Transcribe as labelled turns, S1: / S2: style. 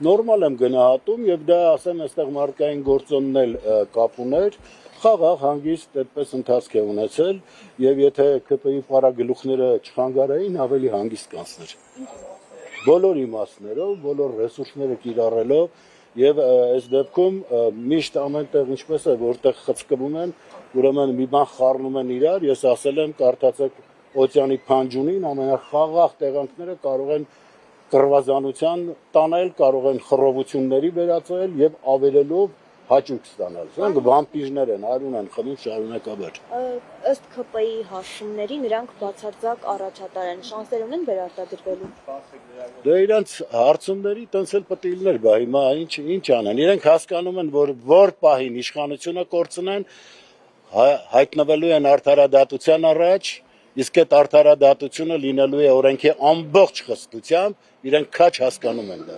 S1: Նորմալ եմ գնահատում եւ դա ասեմ այստեղ մարդկային գործոնն էլ կապ ուներ, խաղաղ հանգիստ այդպես ընթացք է ունեցել եւ եթե ԿՊ-ի պարագլուխները չխանգարեին ավելի հանգիստ կանցներ։ Բոլոր իմաստներով, բոլոր ռեսուրսները կիրառելով եւ այս դեպքում միշտ ամենտեղ ինչպես է որտեղ խցկվում են, ուրեմն մի բան խառնում են իրար, ես ասել եմ կարդացեք օցեանի փանջունին ամենախաղաղ տեղանքները կարող են կռվազանության տանել, կարող են խռովությունների վերածել եւ ավերելով հաճույք ստանալ։ Սրանք վամպիրներ են, արյուն են խմում շարունակաբար։
S2: Ըստ ԿՊ-ի հաշվումների նրանք բացարձակ առաջատար են, շանսեր ունեն վերարտադրվելու։
S1: Դե իրանց հարցումների տենց էլ պետք է լիներ, բա հիմա ինչ անեն։ Իրենք հասկանում են, որ պահին իշխանությունը կորցնեն, հայտնվելու են արդարադատության առաջ, իսկ այդ արդարադատությունը լինելու է օրենքի ամբողջ խստությամբ, իրենք քաչ հասկանում են դա։